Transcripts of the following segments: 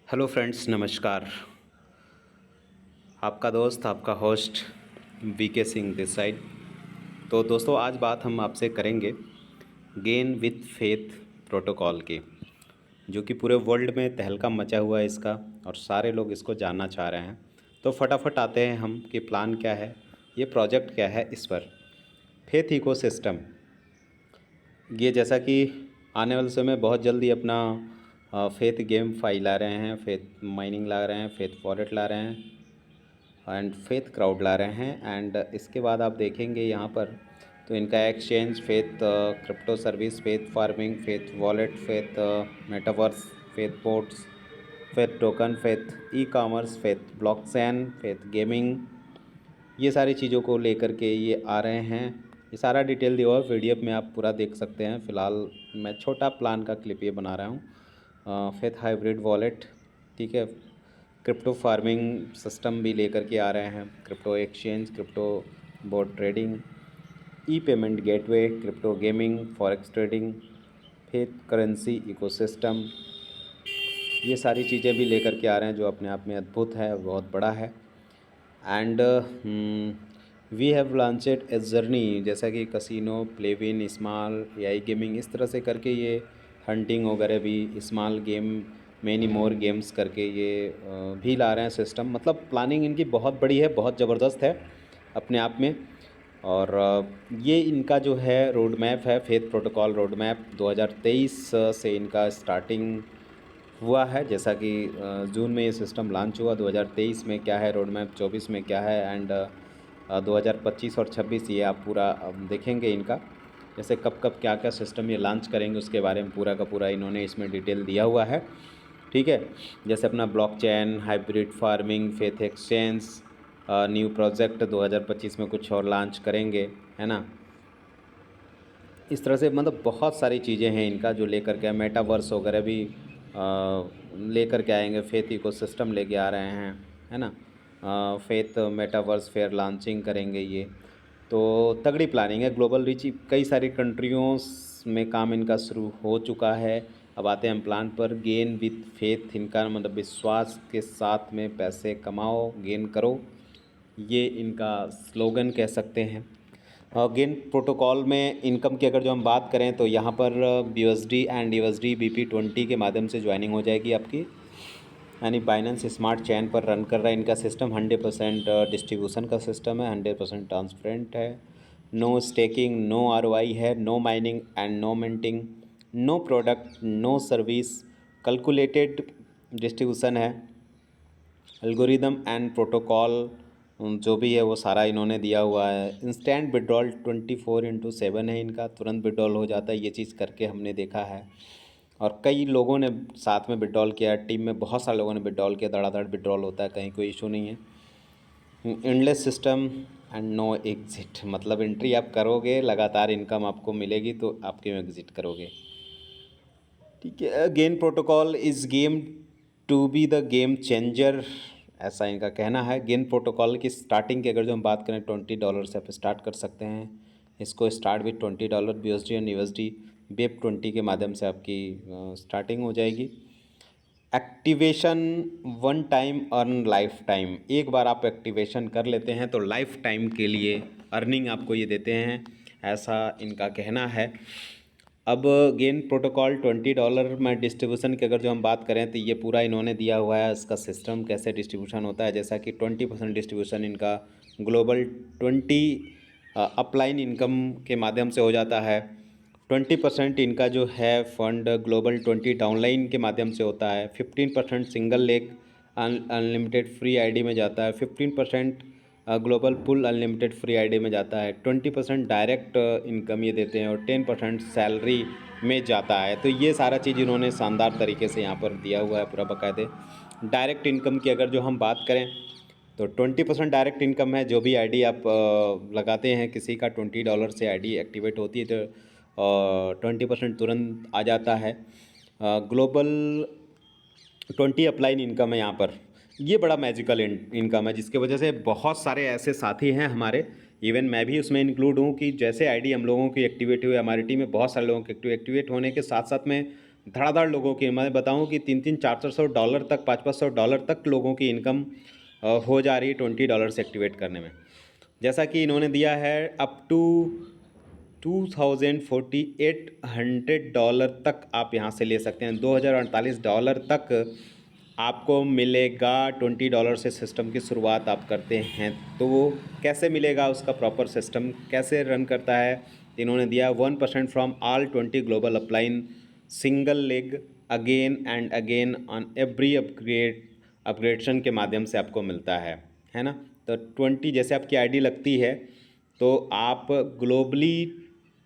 Hello friends, नमस्कार। आपका दोस्त, आपका host BK Singh this side. तो दोस्तों, आज बात हम आपसे करेंगे गेन विथ फेथ प्रोटोकॉल की, जो कि पूरे वर्ल्ड में तहलका मचा हुआ है इसका, और सारे लोग इसको जानना चाह रहे हैं। तो फटाफट आते हैं हम कि प्लान क्या है, ये प्रोजेक्ट क्या है इस पर। फेथ इकोसिस्टम, ये जैसा कि आने वाले समय में बहुत जल्दी अपना फेथ गेम फाइल ला रहे हैं, फेथ माइनिंग ला रहे हैं, फेथ वॉलेट ला रहे हैं एंड फेथ क्राउड ला रहे हैं। एंड इसके बाद आप देखेंगे यहाँ पर तो इनका exchange, faith crypto service, faith farming, faith wallet, faith metaverse, faith ports, faith token, faith e commerce, faith blockchain, faith gaming, ये सारी चीज़ों को लेकर के ये आ रहे हैं। ये सारा डिटेल दिया हुआ पीडीएफ में आप पूरा देख सकते हैं। फ़िलहाल मैं छोटा प्लान का क्लिप ये बना रहा हूँ। फेथ हाइब्रिड वॉलेट, ठीक है, क्रिप्टो फार्मिंग सिस्टम भी लेकर के आ रहे हैं, crypto exchange, crypto bot trading, e payment gateway, crypto gaming, forex trading, faith currency ecosystem, ये सारी चीज़ें भी लेकर के आ रहे हैं, जो अपने आप में अद्भुत है, बहुत बड़ा है। And we have launched a journey, जैसा कि casino, Playwin, small AI gaming, इस तरह से करके ये हंटिंग वगैरह भी, small game, many more games करके ये भी ला रहे हैं सिस्टम। मतलब प्लानिंग इनकी बहुत बड़ी है, बहुत ज़बरदस्त है अपने आप में। और ये इनका जो है रोड मैप है, फेथ प्रोटोकॉल रोड मैप 2023 से इनका स्टार्टिंग हुआ है। जैसा कि जून में ये सिस्टम लॉन्च हुआ। 2023 में क्या है रोड मैप, 24 में क्या है, एंड 2025 और 26 ये आप पूरा देखेंगे इनका, जैसे कब कब क्या क्या सिस्टम ये लॉन्च करेंगे उसके बारे में पूरा का पूरा इन्होंने इसमें डिटेल दिया हुआ है, ठीक है। जैसे अपना blockchain, hybrid farming, faith exchange, new project 2025 में कुछ और लॉन्च करेंगे, है ना। इस तरह से मतलब बहुत सारी चीज़ें हैं इनका जो लेकर के, मेटावर्स वगैरह भी लेकर के आएंगे, फेथ इकोसिस्टम लेके आ रहे हैं, है ना। फेथ मेटावर्स फेयर लॉन्चिंग करेंगे ये। तो तगड़ी प्लानिंग है, ग्लोबल रीच, कई सारी कंट्रियों में काम इनका शुरू हो चुका है। अब आते हैं हम प्लान पर। गेन विथ फेथ, इनका मतलब विश्वास के साथ में पैसे कमाओ, गेन करो, ये इनका स्लोगन कह सकते हैं। गेन प्रोटोकॉल में इनकम की अगर जो हम बात करें तो यहाँ पर BUSD एंड USD BP20 के माध्यम से ज्वाइनिंग हो जाएगी आपकी, यानी बाइनेंस स्मार्ट चैन पर रन कर रहा है इनका सिस्टम। 100% डिस्ट्रीब्यूशन का सिस्टम है, 100% ट्रांसपेरेंट है, नो स्टेकिंग, नो ROI है, no mining and no minting, no product, no service, calculated distribution है। एल्गोरिदम एंड प्रोटोकॉल जो भी है वो सारा इन्होंने दिया हुआ है। इंस्टेंट विड्रॉल 24/7 है इनका, तुरंत विड्रॉल हो जाता है, ये चीज़ करके हमने देखा है। और कई लोगों ने साथ में विड्रॉल किया, टीम में बहुत सारे लोगों ने विड्रॉल किया, धड़ाधड़ विड्रॉल होता है, कहीं कोई इशू नहीं है। Endless system and no exit, मतलब एंट्री आप करोगे, लगातार इनकम आपको मिलेगी, तो आप क्यों एग्जिट करोगे, ठीक है। Gain protocol is game to be the game changer, ऐसा इनका कहना है। गेन प्रोटोकॉल की स्टार्टिंग की अगर जो हम बात करें, $20 से आप स्टार्ट कर सकते हैं इसको। Start with $20 BUSD and USD BEP20 के माध्यम से आपकी स्टार्टिंग हो जाएगी। Activation 1 time earn life time, एक बार आप एक्टिवेशन कर लेते हैं तो लाइफ टाइम के लिए अर्निंग आपको ये देते हैं, ऐसा इनका कहना है। अब गेन प्रोटोकॉल $20 में डिस्ट्रीब्यूशन की अगर जो हम बात करें तो ये पूरा इन्होंने दिया हुआ है, इसका सिस्टम कैसे डिस्ट्रीब्यूशन होता है। जैसा कि 20% डिस्ट्रीब्यूशन इनका ग्लोबल 20 अपलाइन इनकम के माध्यम से हो जाता है। 20% इनका जो है फंड ग्लोबल 20 डाउनलाइन के माध्यम से होता है। 15% single leg unlimited free ID में जाता है। 15% ग्लोबल पुल अनलिमिटेड फ्री आईडी में जाता है। 20% डायरेक्ट इनकम ये देते हैं, और 10% सैलरी में जाता है। तो ये सारा चीज़ इन्होंने शानदार तरीके से यहाँ पर दिया हुआ है पूरा बाकायदे। डायरेक्ट इनकम की अगर जो हम बात करें तो 20% डायरेक्ट इनकम है, जो भी आईडी आप लगाते हैं किसी का, $20 से आईडी एक्टिवेट होती है तो 20% तुरंत आ जाता है। ग्लोबल 20 अपलाइन इनकम है यहाँ पर, ये बड़ा मैजिकल इनकम है, जिसके वजह से बहुत सारे ऐसे साथी हैं हमारे, इवन मैं भी उसमें इंक्लूड हूँ, कि जैसे आईडी हम लोगों की एक्टिवेट हुई, हमारी टीम में बहुत सारे लोगों के एक्टिवेट होने के साथ साथ में धड़ाधड़ लोगों की, मैं बताऊं कि 300-400 डॉलर तक, $500-500 तक लोगों की इनकम हो जा रही है $20 से एक्टिवेट करने में। जैसा कि इन्होंने दिया है अप टू $2,048 तक आप यहाँ से ले सकते हैं। $2,048 तक आपको मिलेगा $20 से। सिस्टम की शुरुआत आप करते हैं तो वो कैसे मिलेगा, उसका प्रॉपर सिस्टम कैसे रन करता है, इन्होंने दिया 1% from all 20 global upline single leg again and again on every upgradation के माध्यम से आपको मिलता है ना। तो 20 जैसे आपकी आईडी लगती है तो आप ग्लोबली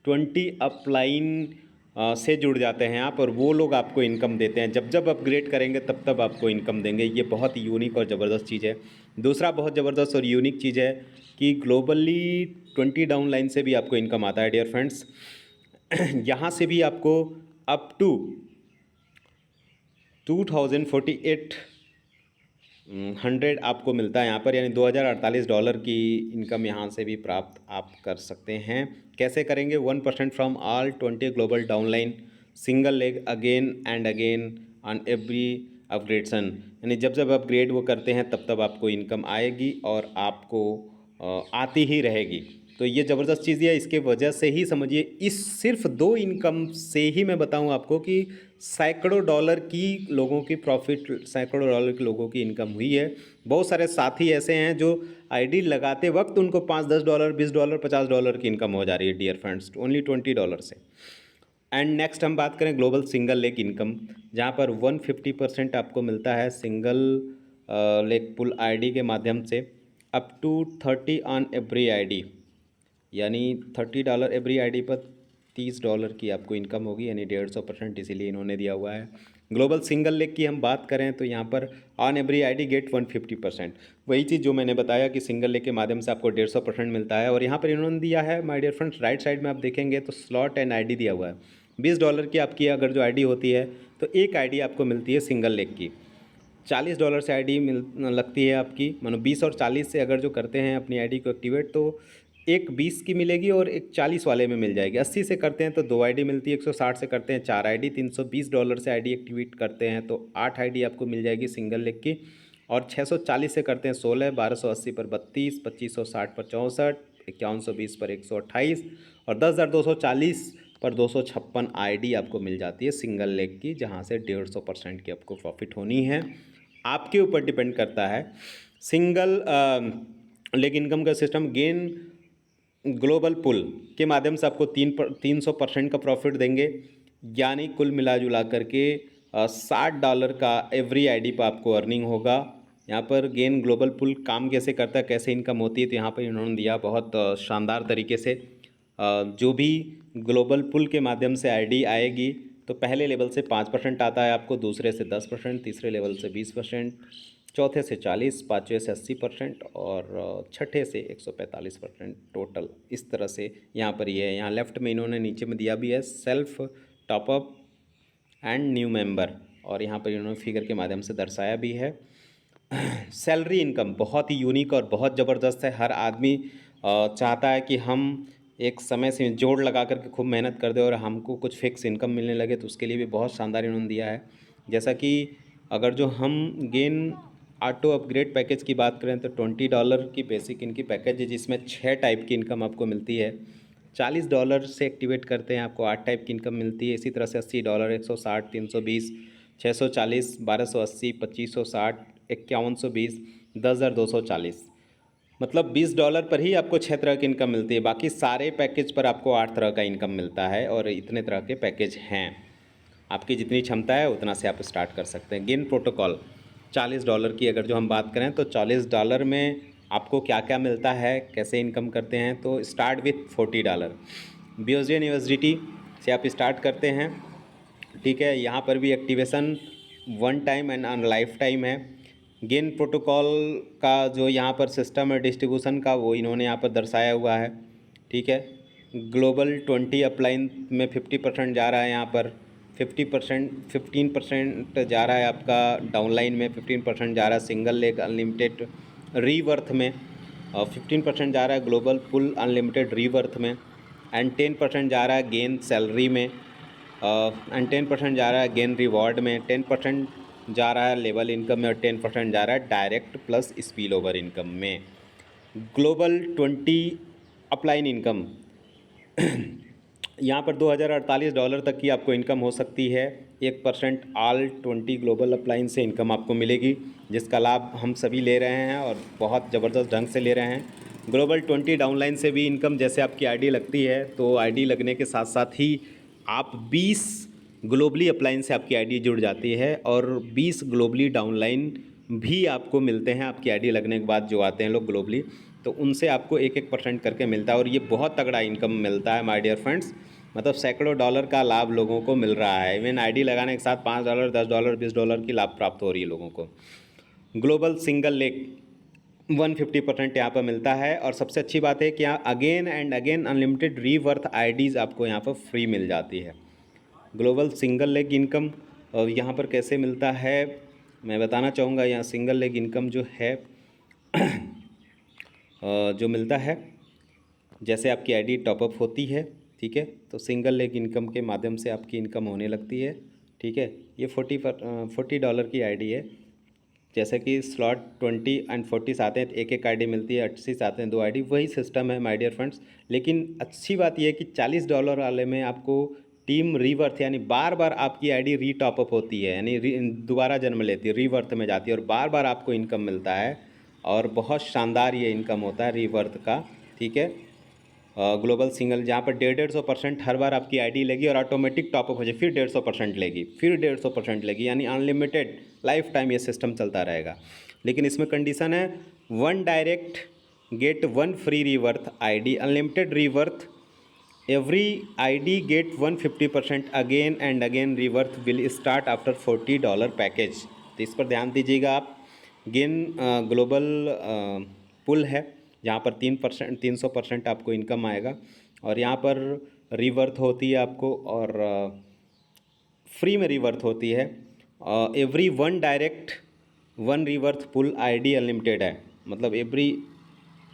20 अपलाइन से जुड़ जाते हैं आप, और वो लोग आपको इनकम देते हैं। जब जब अपग्रेड करेंगे तब तब आपको इनकम देंगे। ये बहुत यूनिक और ज़बरदस्त चीज़ है। दूसरा बहुत ज़बरदस्त और यूनिक चीज़ है कि ग्लोबली 20 डाउनलाइन से भी आपको इनकम आता है डियर फ्रेंड्स। यहाँ से भी आपको अप टू 2,048 आपको मिलता है यहाँ पर, यानी $2,048 की इनकम यहाँ से भी प्राप्त आप कर सकते हैं। कैसे करेंगे? 1% from all 20 global downline single leg again and again on every upgradation, यानी जब जब अपग्रेड वो करते हैं तब तब आपको इनकम आएगी और आपको आती ही रहेगी। तो ये ज़बरदस्त चीज़ है। इसके वजह से ही समझिए, इस सिर्फ 2 इनकम से ही मैं बताऊं आपको कि सैकड़ों डॉलर की लोगों की प्रॉफिट, सैकड़ों डॉलर के लोगों की इनकम हुई है। बहुत सारे साथी ऐसे हैं जो आईडी लगाते वक्त उनको $5-10, $20, $50 की इनकम हो जा रही है डियर फ्रेंड्स, ओनली $20 से। एंड नेक्स्ट हम बात करें ग्लोबल सिंगल लेग इनकम, जहाँ पर 150% आपको मिलता है सिंगल लेग पुल आईडी के माध्यम से up to 30 on every ID, यानी $30 एवरी आईडी पर $30 की आपको इनकम होगी, यानी 150%, इसीलिए इन्होंने दिया हुआ है। ग्लोबल सिंगल लेग की हम बात करें तो यहाँ पर ऑन एवरी आईडी गेट 150%, वही चीज़ जो मैंने बताया कि सिंगल लेग के माध्यम से आपको 150% मिलता है। और यहाँ पर इन्होंने दिया है my dear friends, right side में आप देखेंगे तो स्लॉट एंड आईडी दिया हुआ है। $20 की आपकी अगर जो आईडी होती है तो एक आईडी आपको मिलती है सिंगल लेग की। $40 से आईडी लगती है आपकी, मानो 20 और 40 से अगर जो करते हैं अपनी आईडी को एक्टिवेट तो एक 20 की मिलेगी और एक 40 वाले में मिल जाएगी। 80 से करते हैं तो 2 आईडी मिलती है, 160 से करते हैं 4 आईडी, $320 से आईडी एक्टिवेट करते हैं तो 8 आईडी आपको मिल जाएगी सिंगल लेग की, और 640 से करते हैं 16, 1280 पर 32, 2560 पर 64, 5120 पर 128 और 10,240 पर 256 आईडी आपको मिल जाती है सिंगल लेग की, जहाँ से 150% की आपको प्रॉफिट होनी है। आपके ऊपर डिपेंड करता है। सिंगल लेग इनकम का सिस्टम गेन ग्लोबल पुल के माध्यम से आपको 300% का प्रॉफिट देंगे, यानी कुल मिला जुला करके $60 का एवरी आईडी पर आपको अर्निंग होगा। यहाँ पर गेन ग्लोबल पुल काम कैसे करता है, कैसे इनकम होती है, तो यहाँ पर इन्होंने दिया बहुत शानदार तरीके से। जो भी ग्लोबल पुल के माध्यम से आईडी आएगी तो पहले लेवल से 5% आता है आपको, दूसरे से 10%, तीसरे लेवल से 20%, चौथे से 40%, पाँचवें से 80% और छठे से 145% टोटल। इस तरह से यहाँ पर ये है। यहाँ लेफ़्ट में इन्होंने नीचे में दिया भी है self top up and new member, और यहाँ पर इन्होंने फिगर के माध्यम से दर्शाया भी है। सैलरी इनकम बहुत ही यूनिक और बहुत ज़बरदस्त है। हर आदमी चाहता है कि हम एक समय से जोड़ लगा करके खूब मेहनत कर दे और हमको कुछ फिक्स इनकम मिलने लगे, तो उसके लिए भी बहुत शानदार इन्होंने दिया है। जैसा कि अगर जो हम गेन ऑटो अपग्रेड पैकेज की बात करें तो $20 की बेसिक इनकी पैकेज है, जिसमें 6 टाइप की इनकम आपको मिलती है। $40 से एक्टिवेट करते हैं आपको 8 टाइप की इनकम मिलती है। इसी तरह से $80, 160, 320, 640, 1280, 2560, 5120, 10,240, मतलब $20 पर ही आपको 6 तरह की इनकम मिलती है। बाकी सारे पैकेज पर आपको 8 तरह का इनकम मिलता है, और इतने तरह के पैकेज हैं। आपकी जितनी क्षमता है उतना से आप स्टार्ट कर सकते हैं। गेन प्रोटोकॉल $40 की अगर जो हम बात करें तो $40 में आपको क्या क्या मिलता है, कैसे इनकम करते हैं, तो स्टार्ट विथ $40 BUSD USDT से आप स्टार्ट करते हैं। ठीक है, यहाँ पर भी activation 1 time and on life time है। गेन प्रोटोकॉल का जो यहाँ पर सिस्टम है डिस्ट्रीब्यूशन का, वो इन्होंने यहाँ पर दर्शाया हुआ है। ठीक है, ग्लोबल 20 अपलाइन में 50% जा रहा है, यहाँ पर 15% जा रहा है आपका डाउनलाइन में, 15% जा रहा है सिंगल लेग अनलिमिटेड रीवर्थ में, और 15% जा रहा है ग्लोबल पुल अनलिमिटेड रीवर्थ में, एंड 10% जा रहा है गेन सैलरी में, एंड 10% जा रहा है गेन रिवॉर्ड में, 10% जा रहा है लेवल इनकम में और 10% जा रहा है direct plus spill over income में। ग्लोबल 20 अपलाइन इनकम यहाँ पर $2048 तक की आपको इनकम हो सकती है। 1% ऑल 20 ग्लोबल अपलाइन से इनकम आपको मिलेगी, जिसका लाभ हम सभी ले रहे हैं और बहुत ज़बरदस्त ढंग से ले रहे हैं। ग्लोबल 20 डाउनलाइन से भी इनकम, जैसे आपकी आईडी लगती है तो आईडी लगने के साथ साथ ही आप 20 ग्लोबली अपलाइन से आपकी आईडी जुड़ जाती है और 20 ग्लोबली डाउनलाइन भी आपको मिलते हैं आपकी आईडी लगने के बाद, जो आते हैं लोग ग्लोबली, तो उनसे आपको 1-1% करके मिलता है और ये बहुत तगड़ा इनकम मिलता है माय डियर फ्रेंड्स। मतलब सैकड़ों डॉलर का लाभ लोगों को मिल रहा है। इवन आईडी लगाने के साथ $5, $10, $20 की लाभ प्राप्त हो रही है लोगों को। ग्लोबल सिंगल लेग 150% यहाँ पर मिलता है और सबसे अच्छी बात है कि यहाँ again and again unlimited rebirth IDs आपको यहाँ पर फ्री मिल जाती है। ग्लोबल सिंगल लेग इनकम यहाँ पर कैसे मिलता है मैं बताना चाहूँगा। यहाँ सिंगल लेग इनकम जो है जो मिलता है, जैसे आपकी आईडी टॉपअप होती है, ठीक है, तो सिंगल लेग इनकम के माध्यम से आपकी इनकम होने लगती है, ठीक है। ये $40 की आईडी है। जैसे कि स्लॉट 20 एंड 40 आते हैं, एक एक आईडी मिलती है, 80 आते हैं 2 आईडी, वही सिस्टम है माय डियर फ्रेंड्स। लेकिन अच्छी बात यह है कि $40 वाले में आपको टीम रीवर्थ, यानी बार बार आपकी आईडी रीटॉपअप होती है, यानी दोबारा जन्म लेती है, रीवर्थ में जाती है और बार बार आपको इनकम मिलता है और बहुत शानदार ये इनकम होता है रीवर्थ का, ठीक है। ग्लोबल सिंगल जहाँ पर 150% हर बार आपकी आईडी लेगी और ऑटोमेटिक टॉपअप हो जाए, फिर 150% लेगी, फिर 150% लेगी, यानी अनलिमिटेड लाइफ टाइम ये सिस्टम चलता रहेगा। लेकिन इसमें कंडीशन है 1 direct get 1 free rebirth ID, unlimited rebirth, every ID get 150% again and again rebirth will start after $40 package. तो इस पर ध्यान दीजिएगा आप। गेन ग्लोबल पुल है जहाँ पर 300% आपको इनकम आएगा और यहाँ पर रीवर्थ होती है आपको और फ्री में रीवर्थ होती है। एवरी 1 डायरेक्ट 1 रीवर्थ पुल आईडी अनलिमिटेड है, मतलब एवरी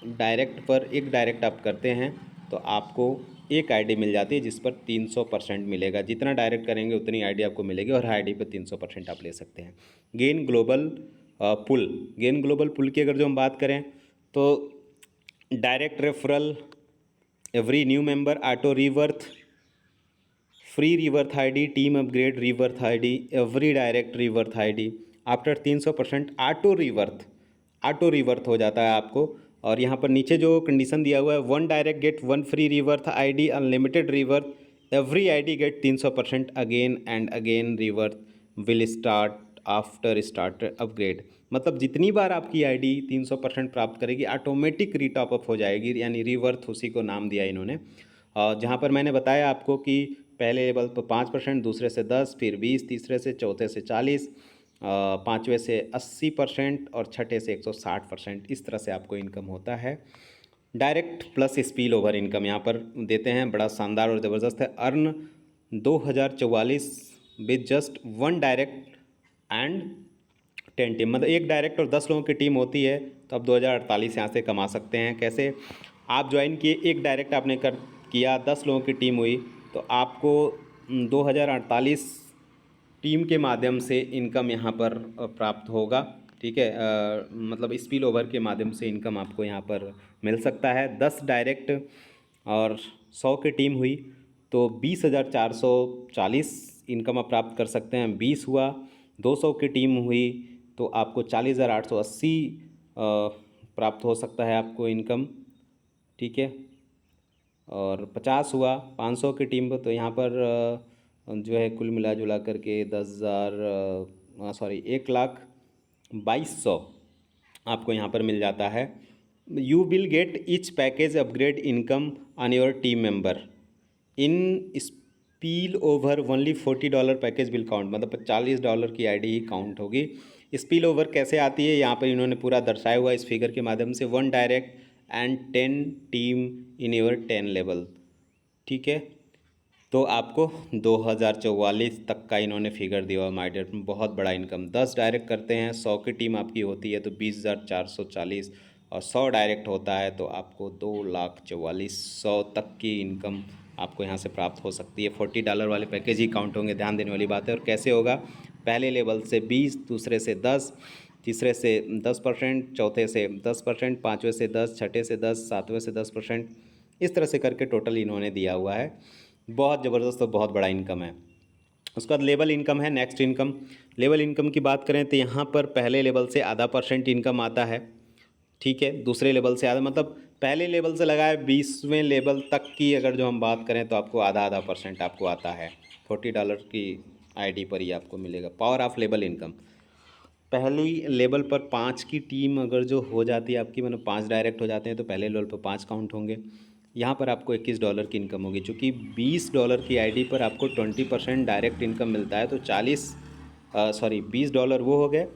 डायरेक्ट पर एक डायरेक्ट आप करते हैं तो आपको एक आईडी मिल जाती है जिस पर 300% मिलेगा। जितना डायरेक्ट करेंगे उतनी आईडी आपको मिलेगी और हर आईडी पर 300% आप ले सकते हैं। Gain global pool, gain global pool की अगर जो हम बात करें तो direct referral, every new member, auto rebirth, free rebirth ID, team upgrade rebirth ID, every direct rebirth ID, after 300% auto rebirth हो जाता है आपको। और यहाँ पर नीचे जो कंडीशन दिया हुआ है 1 direct get 1 free rebirth ID, unlimited rebirth, every ID get 300% again and again rebirth will start after start upgrade. मतलब जितनी बार आपकी आईडी 300% प्राप्त करेगी ऑटोमेटिक रीटॉपअप हो जाएगी, यानी रीवर्थ उसी को नाम दिया इन्होंने। जहाँ पर मैंने बताया आपको कि पहले लेवल पर 5%, दूसरे से 10, फिर 20, तीसरे से, चौथे से 40, पाँचवें से 80% और छठे से 160%, इस तरह से आपको इनकम होता है। Direct plus spill over income यहाँ पर देते हैं, बड़ा शानदार और ज़बरदस्त है। Earn 2044 with just 1 direct and 10 team, मतलब एक डायरेक्ट और 10 लोगों की टीम होती है तो आप 2048 यहाँ से कमा सकते हैं। कैसे? आप ज्वाइन किए, एक डायरेक्ट आपने किया, 10 लोगों की टीम हुई तो आपको 2048 टीम के माध्यम से इनकम यहाँ पर प्राप्त होगा, ठीक है। मतलब स्पिल ओवर के माध्यम से इनकम आपको यहाँ पर मिल सकता है। 10 डायरेक्ट और 100 की टीम हुई तो 20,440 इनकम आप प्राप्त कर सकते हैं। 20 हुआ, 200 की टीम हुई तो आपको 40,880 प्राप्त हो सकता है आपको इनकम, ठीक है। और 50 हुआ 500 की टीम पर तो यहाँ पर जो है कुल मिला जुला करके 1,22,000 आपको यहाँ पर मिल जाता है। You will get each package upgrade income on your team member in spill over only $40 package will count, मतलब $40 की आईडी ही काउंट होगी। स्पिल ओवर कैसे आती है यहाँ पर इन्होंने पूरा दर्शाया हुआ इस फिगर के माध्यम से। 1 direct and 10 team in your 10 level, ठीक है। तो आपको 2044 तक का इन्होंने फिगर दिया हुआ माय डियर, बहुत बड़ा इनकम। 10 डायरेक्ट करते हैं, 100 की टीम आपकी होती है तो 20,440 और 100 डायरेक्ट होता है तो आपको 2,44,100 तक की इनकम आपको यहाँ से प्राप्त हो सकती है। $40 वाले पैकेज ही काउंट होंगे, ध्यान देने वाली बात है। और कैसे होगा, पहले लेवल से 20, दूसरे से 10, तीसरे से 10%, चौथे से 10%, पाँचवें से 10, छठे से 10, सातवें से 10%, इस तरह से करके टोटल इन्होंने दिया हुआ है। बहुत ज़बरदस्त और बहुत बड़ा इनकम है। उसके बाद लेवल इनकम है, नेक्स्ट इनकम। लेवल इनकम की बात करें तो यहाँ पर पहले लेवल से ½ % इनकम आता है, ठीक है। दूसरे लेवल से आधा, मतलब पहले लेवल से लगाए 20वें लेवल तक की अगर जो हम बात करें तो आपको आधा % आपको आता है। $40 की आईडी पर ही आपको मिलेगा। पावर ऑफ लेवल इनकम, पहली लेवल पर 5 की टीम अगर जो हो जाती है आपकी, मतलब 5 डायरेक्ट हो जाते हैं तो पहले लेवल पर 5 काउंट होंगे। यहाँ पर आपको $21 की इनकम होगी। चूँकि $20 की आईडी पर आपको 20% डायरेक्ट इनकम मिलता है, तो $20 वो हो गए,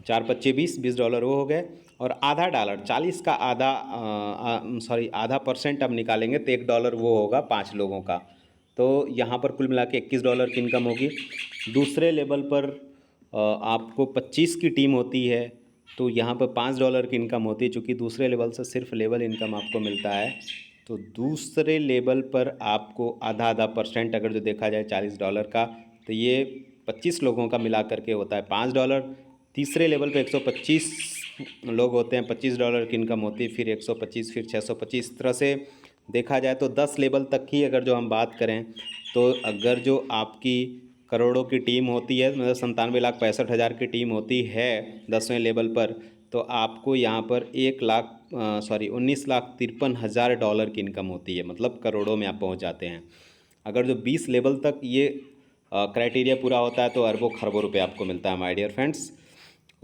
4 पच्चे 20, $20 वो हो गए। और आधा डॉलर, 40 का आधा % अब निकालेंगे तो $1 वो होगा 5 लोगों का। तो यहाँ पर कुल मिला के $21 की इनकम होगी। दूसरे लेवल पर आपको 25 की टीम होती है, तो यहाँ पर $5 की इनकम होती है। चूँकि दूसरे लेवल से सिर्फ लेवल इनकम आपको मिलता है, तो दूसरे लेवल पर आपको आधा % अगर जो देखा जाए $40 का, तो ये 25 लोगों का मिला करके होता है $5। तीसरे लेवल पे 125 लोग होते हैं, $25 की इनकम होती है। फिर 125, फिर 625, इस तरह से देखा जाए तो 10 लेवल तक की अगर जो हम बात करें, तो अगर जो आपकी करोड़ों की टीम होती है, मतलब 97,65,000 की टीम होती है 10वें लेवल पर, तो आपको यहाँ पर $19,53,000 की इनकम होती है। मतलब करोड़ों में आप पहुँच जाते हैं। अगर जो 20 लेवल तक ये क्राइटेरिया पूरा होता है तो अरबों खरबों रुपए आपको मिलता है माय डियर फ्रेंड्स।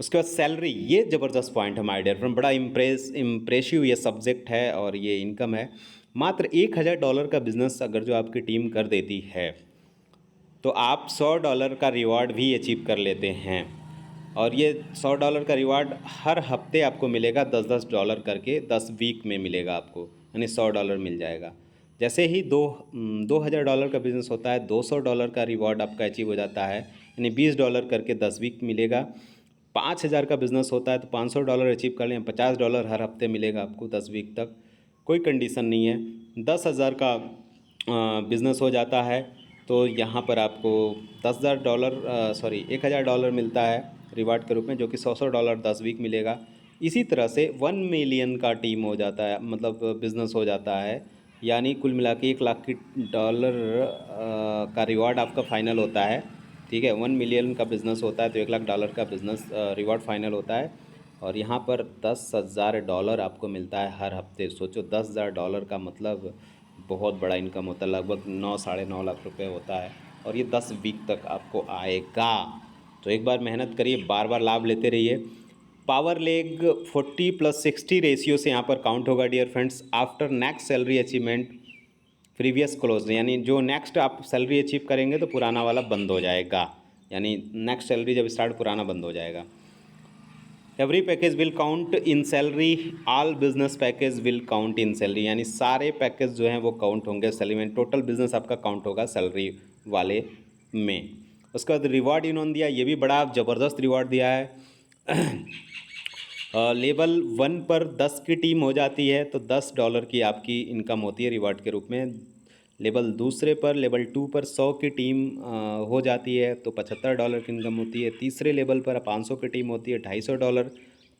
उसके बाद सैलरी, ये ज़बरदस्त पॉइंट है माय डियर फ्रेंड, बड़ा इम्प्रेसिव ये सब्जेक्ट है और ये इनकम है। मात्र $1,000 का बिजनेस अगर जो आपकी टीम कर देती है, तो आप $100 का रिवॉर्ड भी अचीव कर लेते हैं। और ये $100 का रिवार्ड हर हफ्ते आपको मिलेगा, $10-10 करके 10 वीक में मिलेगा आपको, यानी $100 मिल जाएगा। जैसे ही $2,000 का बिज़नेस होता है, $200 का रिवॉर्ड आपका अचीव हो जाता है, यानी $20 करके 10 वीक मिलेगा। 5,000 का बिज़नेस होता है तो $500 अचीव कर लें, $50 हर हफ्ते मिलेगा आपको 10 वीक तक, कोई कंडीशन नहीं है। 10,000 का बिज़नेस हो जाता है तो यहाँ पर आपको $1,000 मिलता है रिवार्ड के रूप में, जो कि $100 10 वीक मिलेगा। इसी तरह से 1 मिलियन का टीम हो जाता है, मतलब बिज़नेस हो जाता है, यानी कुल मिला के $1,00,000 की डॉलर का रिवार्ड आपका फाइनल होता है, ठीक है। 1 मिलियन का बिज़नेस होता है तो $1,00,000 का बिज़नेस रिवार्ड फाइनल होता है। और यहाँ पर $10,000 आपको मिलता है हर हफ्ते। सोचो $10,000 का मतलब बहुत बड़ा इनकम होता है, लगभग 9 साढ़े 9 लाख रुपए होता है। और ये 10 वीक तक आपको आएगा। तो एक बार मेहनत करिए, बार बार लाभ लेते रहिए। पावर लेग 40+60 रेशियो से यहाँ पर काउंट होगा dear friends. After next salary achievement previous close, यानी जो नेक्स्ट आप सैलरी अचीव करेंगे तो पुराना वाला बंद हो जाएगा, यानी नेक्स्ट सैलरी जब स्टार्ट पुराना बंद हो जाएगा। Every package will count in salary, all business package will count in salary, यानी सारे पैकेज जो हैं वो काउंट होंगे सैलरी में। टोटल बिजनेस आपका काउंट होगा सैलरी वाले में। उसके बाद रिवॉर्ड इन्होंने दिया, ये भी बड़ा ज़बरदस्त रिवॉर्ड दिया है। लेवल 1 पर 10 की टीम हो जाती है तो $10 की आपकी इनकम होती है रिवार्ड के रूप में। लेवल दूसरे पर, लेवल 2 पर 100 की टीम हो जाती है तो $75 की इनकम होती है। तीसरे लेवल पर 500 की टीम होती है, $250।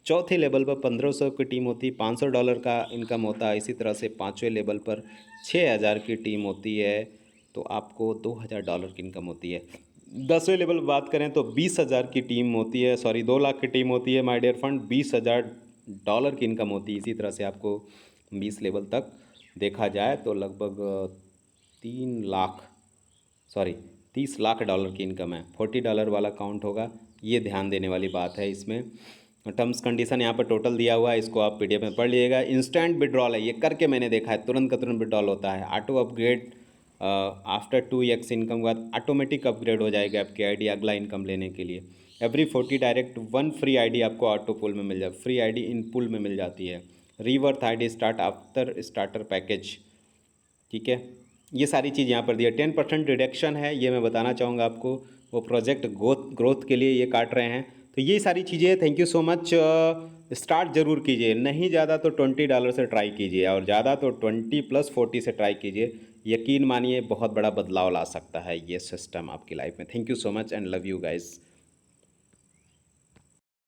चौथे लेवल पर 1500 की टीम होती है, $500 का इनकम होता है। इसी तरह से 5वें लेवल पर 6000 की टीम होती है तो आपको $2000 की इनकम होती है। 10वें लेवल बात करें तो 20,000 की टीम होती है, 2 लाख की टीम होती है माय डियर फंड, $20,000 की इनकम होती है। इसी तरह से आपको 20 लेवल तक देखा जाए तो लगभग 30 लाख डॉलर की इनकम है। $40 वाला काउंट होगा, ये ध्यान देने वाली बात है। इसमें टर्म्स कंडीशन यहाँ पर टोटल दिया हुआ है, इसको आप PDF में पढ़ लीजिएगा। इंस्टेंट विड्रॉल है, ये करके मैंने देखा है, तुरंत का तुरंत विड्रॉल होता है। Auto upgrade after 2x income के बाद ऑटोमेटिक अपग्रेड हो जाएगा आपकी आईडी अगला इनकम लेने के लिए। एवरी 40 डायरेक्ट 1 फ्री आईडी आपको ऑटो पुल में मिल जाए, फ्री आईडी इन पुल में मिल जाती है। Rebirth ID start after starter package, ठीक है। ये सारी चीज़ यहाँ पर दी है। 10% रिडक्शन है, ये मैं बताना चाहूँगा आपको, वो प्रोजेक्ट ग्रोथ के लिए ये काट रहे हैं। तो ये सारी चीज़ें, thank you so much. Start ज़रूर कीजिए, नहीं ज़्यादा तो $20 से ट्राई कीजिए और ज़्यादा तो 20 + 40 से ट्राई कीजिए। यकीन मानिए बहुत बड़ा बदलाव ला सकता है ये सिस्टम आपकी लाइफ में। Thank you so much and love you guys.